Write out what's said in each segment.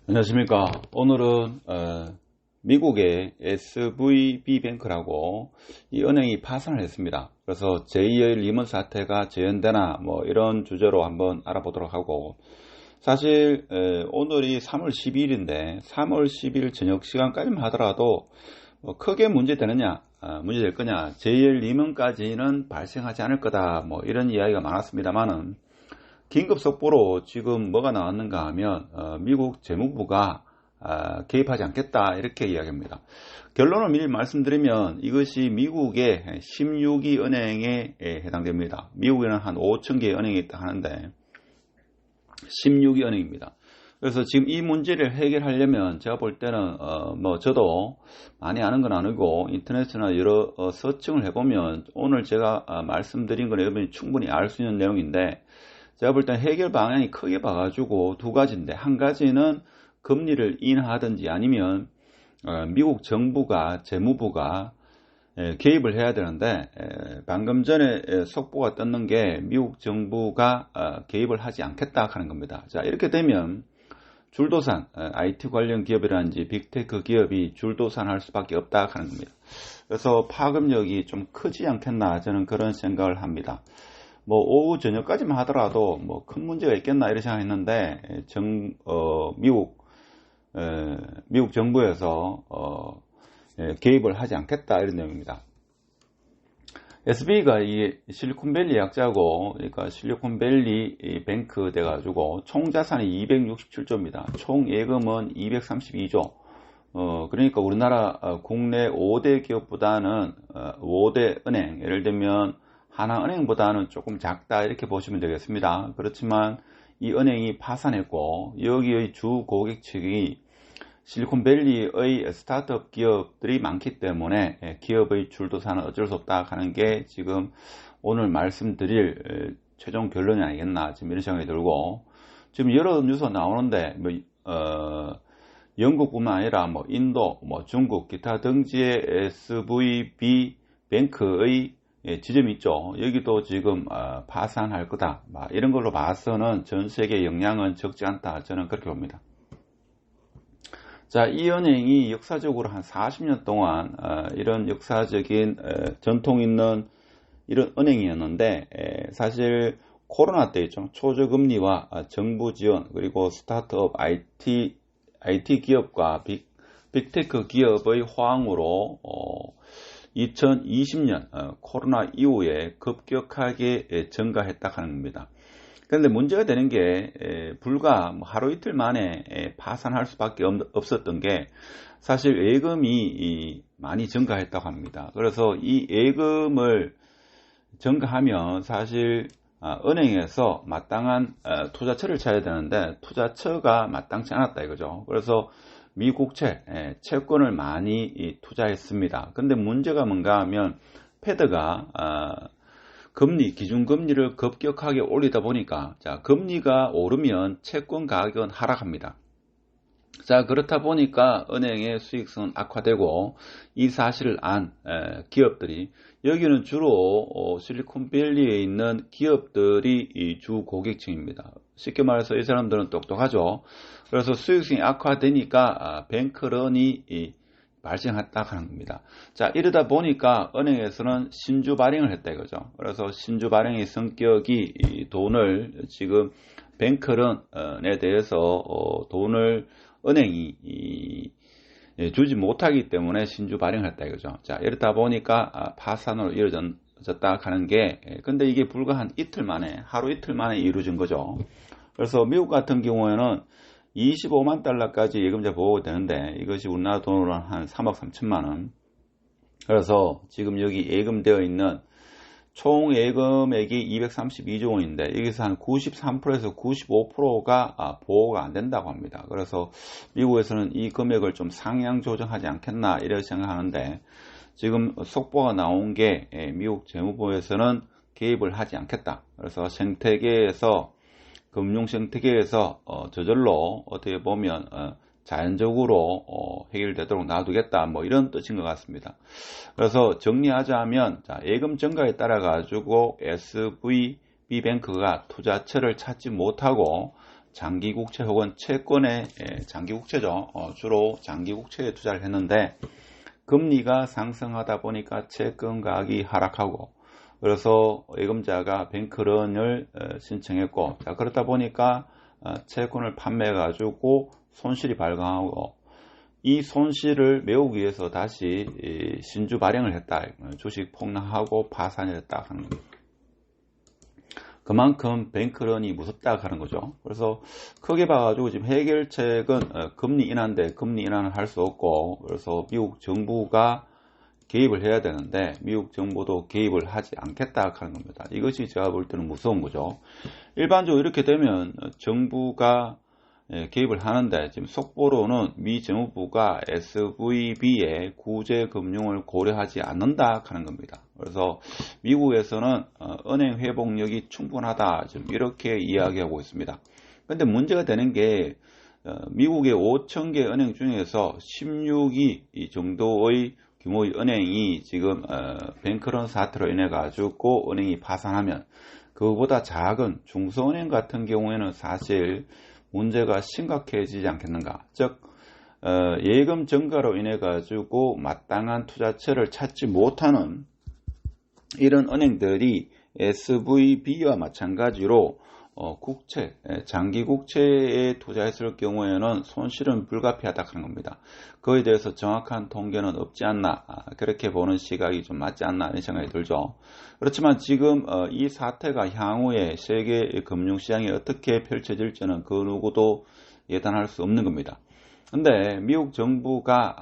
안녕하십니까. 오늘은 미국의 SVB뱅크라고 이 은행이 파산을 했습니다. 그래서 제2의 리먼 사태가 재현되나 뭐 이런 주제로 한번 알아보도록 하고, 사실 오늘이 3월 12일인데 3월 10일 저녁 시간까지만 하더라도 뭐 크게 문제될 거냐, 제2의 리먼까지는 발생하지 않을 거다, 뭐 이런 이야기가 많았습니다만은, 긴급 속보로 지금 뭐가 나왔는가 하면 미국 재무부가 개입하지 않겠다, 이렇게 이야기합니다. 결론을 미리 말씀드리면 이것이 미국의 16위 은행에 해당됩니다. 미국에는 한 5천 개의 은행이 있다 하는데 16위 은행입니다. 그래서 지금 이 문제를 해결하려면 제가 볼 때는 저도 많이 아는 건 아니고 인터넷이나 여러 서칭을 해보면 오늘 제가 말씀드린 건 여러분이 충분히 알 수 있는 내용인데, 제가 볼 땐 해결 방향이 크게 봐가지고 두 가지인데, 한 가지는 금리를 인하하든지 아니면 미국 정부가, 재무부가 개입을 해야 되는데, 방금 전에 속보가 떴는 게 미국 정부가 개입을 하지 않겠다 하는 겁니다. 자, 이렇게 되면 줄도산, IT 관련 기업이라든지 빅테크 기업이 줄도산할 수밖에 없다 하는 겁니다. 그래서 파급력이 좀 크지 않겠나, 저는 그런 생각을 합니다. 뭐 오후 저녁까지만 하더라도 뭐 큰 문제가 있겠나 이렇게 생각했는데, 미국 정부에서 개입을 하지 않겠다, 이런 내용입니다. SB가 이 실리콘밸리 약자고, 그러니까 실리콘밸리 뱅크 돼가지고 총 자산이 267조입니다. 총 예금은 232조. 그러니까 우리나라 국내 5대 기업보다는 5대 은행, 예를 들면 하나은행보다는 조금 작다, 이렇게 보시면 되겠습니다. 그렇지만 이 은행이 파산했고, 여기의 주 고객 측이 실리콘밸리의 스타트업 기업들이 많기 때문에 기업의 줄도산은 어쩔 수 없다 하는 게 지금 오늘 말씀드릴 최종 결론이 아니겠나, 지금 이런 생각이 들고, 지금 여러 뉴스가 나오는데 영국뿐만 아니라 인도, 중국, 기타 등지의 SVB 뱅크의 지점이 있죠. 여기도 지금 파산할 거다, 이런 걸로 봐서는 전 세계 영향은 적지 않다, 저는 그렇게 봅니다. 자, 이 은행이 역사적으로 한 40년 동안 이런 역사적인 전통 있는 이런 은행이었는데, 사실 코로나 때 있죠. 초저금리와 정부 지원, 그리고 스타트업 IT 기업과 빅테크 기업의 호황으로 2020년 코로나 이후에 급격하게 증가했다 하는 겁니다. 그런데 문제가 되는 게 불과 하루 이틀 만에 파산할 수밖에 없었던 게, 사실 예금이 많이 증가했다고 합니다. 그래서 이 예금을 증가하면 사실 은행에서 마땅한 투자처를 찾아야 되는데 투자처가 마땅치 않았다 이거죠. 그래서 미국채, 채권을 많이 투자했습니다. 근데 문제가 뭔가 하면 패드가 기준금리를 급격하게 올리다 보니까, 자, 금리가 오르면 채권 가격은 하락합니다. 자, 그렇다 보니까 은행의 수익성은 악화되고, 이 사실을 안 기업들이, 여기는 주로 실리콘밸리에 있는 기업들이 주 고객층입니다. 쉽게 말해서 이 사람들은 똑똑하죠. 그래서 수익성이 악화되니까 뱅크런이 발생했다 하는 겁니다. 자, 이러다 보니까 은행에서는 신주 발행을 했다 이거죠. 그래서 신주 발행의 성격이 돈을 지금 뱅크런에 대해서 돈을 은행이 주지 못하기 때문에 신주 발행을 했다 이거죠. 자, 이렇다 보니까 파산으로 이루어졌다 하는 게, 근데 이게 불과 하루 이틀 만에 이루어진 거죠. 그래서 미국 같은 경우에는 25만 달러까지 예금자 보호가 되는데, 이것이 우리나라 돈으로 한 3억 3천만 원. 그래서 지금 여기 예금되어 있는 총 예금액이 232조 원인데, 여기서 한 93%에서 95%가 보호가 안 된다고 합니다. 그래서 미국에서는 이 금액을 좀 상향 조정하지 않겠나, 이렇게 생각하는데, 지금 속보가 나온 게 미국 재무부에서는 개입을 하지 않겠다. 그래서 금융 생태계에서 저절로 어떻게 보면 자연적으로 해결되도록 놔두겠다, 이런 뜻인 것 같습니다. 그래서 정리하자면, 자, 예금 증가에 따라 가지고 SVB뱅크가 투자처를 찾지 못하고 장기국채 혹은 채권에 장기국채죠. 주로 장기국채에 투자를 했는데 금리가 상승하다 보니까 채권 가격이 하락하고 그래서 예금자가 뱅크런을 신청했고 자, 그렇다 보니까 채권을 판매해 가지고 손실이 발생하고 이 손실을 메우기 위해서 다시 신주 발행을 했다. 주식 폭락하고 파산을 했다 하는 겁니다. 그만큼 뱅크런이 무섭다 하는 거죠. 그래서 크게 봐가지고 지금 해결책은 금리 인하인데 금리 인하는 할 수 없고 그래서 미국 정부가 개입을 해야 되는데 미국 정부도 개입을 하지 않겠다 하는 겁니다. 이것이 제가 볼 때는 무서운 거죠. 일반적으로 이렇게 되면 정부가 개입을 하는데 지금 속보로는 미 재무부가 SVB의 구제금융을 고려하지 않는다 하는 겁니다. 그래서 미국에서는 은행 회복력이 충분하다 지금 이렇게 이야기하고 있습니다. 그런데 문제가 되는 게 미국의 5,000개 은행 중에서 16위 정도의 규모의 은행이 지금 뱅크런 사태로 인해 가지고 은행이 파산하면 그거보다 작은 중소은행 같은 경우에는 사실 문제가 심각해지지 않겠는가. 즉 예금 증가로 인해 가지고 마땅한 투자처를 찾지 못하는 이런 은행들이 SVB와 마찬가지로 국채, 장기 국채에 투자했을 경우에는 손실은 불가피하다 하는 겁니다. 그에 대해서 정확한 통계는 없지 않나 그렇게 보는 시각이 좀 맞지 않나 이런 생각이 들죠. 그렇지만 지금 이 사태가 향후에 세계 금융시장이 어떻게 펼쳐질지는 그 누구도 예단할 수 없는 겁니다. 근데 미국 정부가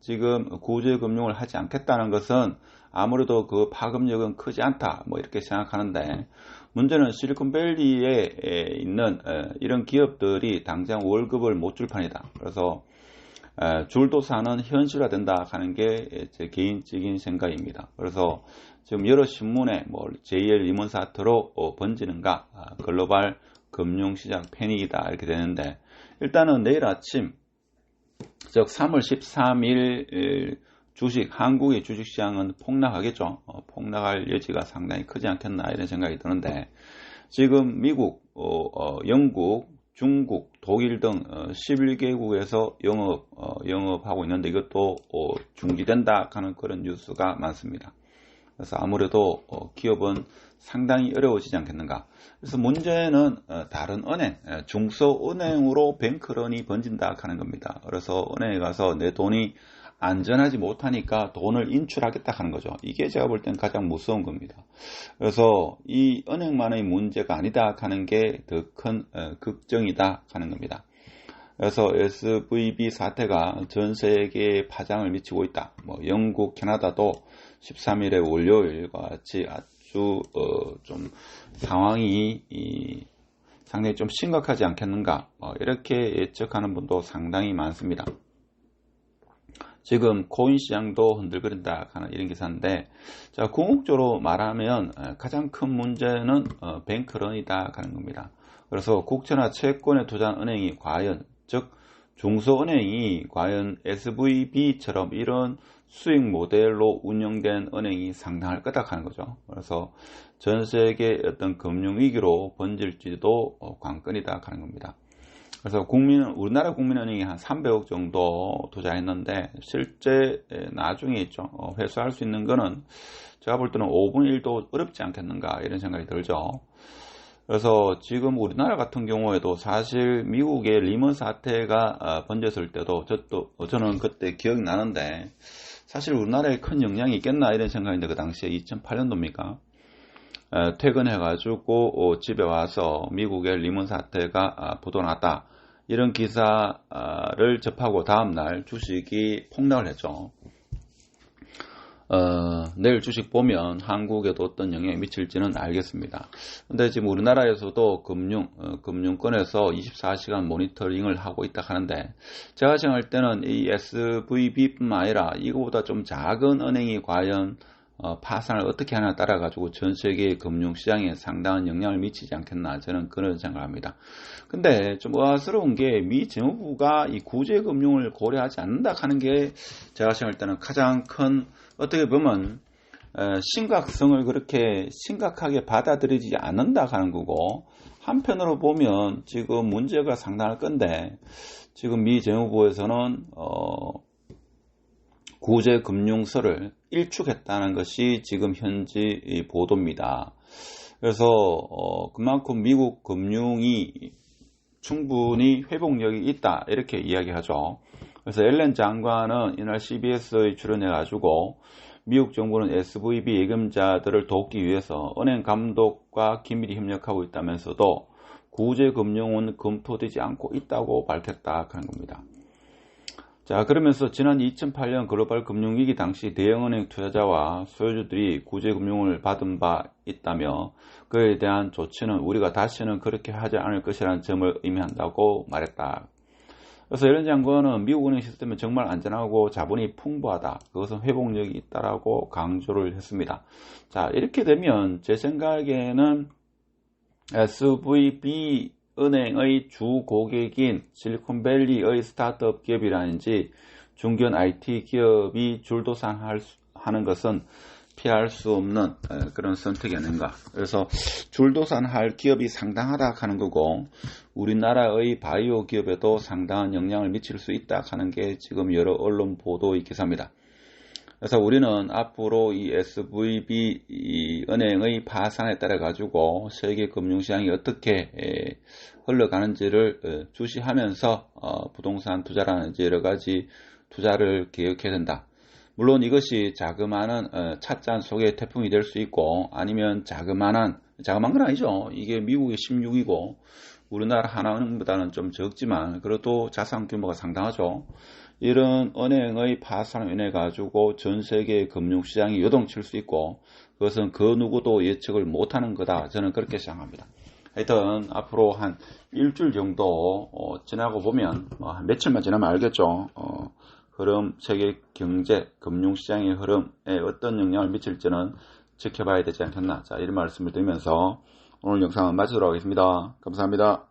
지금 구제금융을 하지 않겠다는 것은 아무래도 그 파급력은 크지 않다 뭐 이렇게 생각하는데 문제는 실리콘밸리에 있는 이런 기업들이 당장 월급을 못 줄 판이다. 그래서 줄도사는 현실화된다 하는 게 제 개인적인 생각입니다. 그래서 지금 여러 신문에 뭐 JL 리먼 사태로 번지는가 글로벌 금융시장 패닉이다 이렇게 되는데 일단은 내일 아침 즉 3월 13일 한국의 주식시장은 폭락하겠죠. 폭락할 여지가 상당히 크지 않겠나 이런 생각이 드는데 지금 미국, 영국, 중국, 독일 등 11개국에서 영업하고 있는데 이것도 중지된다 하는 그런 뉴스가 많습니다. 그래서 아무래도 기업은 상당히 어려워지지 않겠는가. 그래서 문제는 다른 은행, 중소은행으로 뱅크런이 번진다 하는 겁니다. 그래서 은행에 가서 내 돈이 안전하지 못하니까 돈을 인출하겠다 하는 거죠. 이게 제가 볼 때는 가장 무서운 겁니다. 그래서 이 은행만의 문제가 아니다 하는 게 더 큰 걱정이다 하는 겁니다. 그래서 SVB 사태가 전 세계에 파장을 미치고 있다. 뭐 영국, 캐나다도 13일에 월요일과 같이 아주 좀 상황이 상당히 좀 심각하지 않겠는가 이렇게 예측하는 분도 상당히 많습니다. 지금 코인 시장도 흔들거린다 하는 이런 기사인데 자 궁극적으로 말하면 가장 큰 문제는 뱅크런이다 하는 겁니다. 그래서 국채나 채권에 투자한 은행이 과연 즉 중소은행이 과연 SVB처럼 이런 수익 모델로 운영된 은행이 상당할 거다 하는 거죠. 그래서 전 세계 어떤 금융위기로 번질지도 관건이다 하는 겁니다. 그래서 우리나라 국민은행이 한 300억 정도 투자했는데 실제 나중에 있죠. 회수할 수 있는 거는 제가 볼 때는 5분의 1도 어렵지 않겠는가 이런 생각이 들죠. 그래서 지금 우리나라 같은 경우에도 사실 미국의 리먼 사태가 번졌을 때도 저는 그때 기억이 나는데 사실 우리나라에 큰 영향이 있겠나 이런 생각인데 그 당시에 2008년도입니까? 퇴근해가지고 집에 와서 미국의 리먼 사태가 부도났다 이런 기사를 접하고 다음날 주식이 폭락을 했죠. 내일 주식 보면 한국에도 어떤 영향이 미칠지는 알겠습니다. 근데 지금 우리나라에서도 금융권에서 24시간 모니터링을 하고 있다 하는데 제가 생각할 때는 이 SVB뿐만 아니라 이거보다 좀 작은 은행이 과연 파산을 어떻게 하냐에 따라 가지고 전 세계 금융시장에 상당한 영향을 미치지 않겠나 저는 그런 생각을 합니다. 근데 좀 의아스러운 게 미 재무부가 이 구제금융을 고려하지 않는다 하는 게 제가 생각할 때는 가장 큰 어떻게 보면 심각성을 그렇게 심각하게 받아들이지 않는다 하는 거고 한편으로 보면 지금 문제가 상당할 건데, 지금 미 재무부에서는 구제금융서를 일축했다는 것이 지금 현지 보도입니다. 그래서 그만큼 미국 금융이 충분히 회복력이 있다 이렇게 이야기하죠. 그래서 옐렌 장관은 이날 CBS에 출연해가지고 미국 정부는 SVB 예금자들을 돕기 위해서 은행 감독과 긴밀히 협력하고 있다면서도 구제금융은 검토되지 않고 있다고 밝혔다 하는 겁니다. 자, 그러면서 지난 2008년 글로벌 금융위기 당시 대형은행 투자자와 소유주들이 구제금융을 받은 바 있다며 그에 대한 조치는 우리가 다시는 그렇게 하지 않을 것이라는 점을 의미한다고 말했다. 그래서 옐렌 장관은 미국 은행 시스템은 정말 안전하고 자본이 풍부하다. 그것은 회복력이 있다라고 강조를 했습니다. 자, 이렇게 되면 제 생각에는 SVB 은행의 주 고객인 실리콘밸리의 스타트업 기업이라든지 중견 IT 기업이 줄도산하는 것은 피할 수 없는 그런 선택이 아닌가. 그래서 줄도산할 기업이 상당하다 하는 거고 우리나라의 바이오 기업에도 상당한 영향을 미칠 수 있다 하는 게 지금 여러 언론 보도의 기사입니다. 그래서 우리는 앞으로 이 SVB 은행의 파산에 따라 가지고 세계 금융시장이 어떻게 흘러가는지를 주시하면서 부동산 투자라든지 여러 가지 투자를 계획해야 된다. 물론 이것이 자그마한 찻잔 속의 태풍이 될 수 있고 아니면 자그마한 건 아니죠. 이게 미국의 16이고 우리나라 하나은행보다는 좀 적지만 그래도 자산 규모가 상당하죠. 이런 은행의 파산으로 인해 가지고 전 세계 금융시장이 요동칠 수 있고 그것은 그 누구도 예측을 못하는 거다. 저는 그렇게 생각합니다. 하여튼 앞으로 한 일주일 정도 지나고 보면 며칠만 지나면 알겠죠. 흐름, 세계 경제, 금융시장의 흐름에 어떤 영향을 미칠지는 지켜봐야 되지 않겠나. 자, 이런 말씀을 드리면서 오늘 영상은 마치도록 하겠습니다. 감사합니다.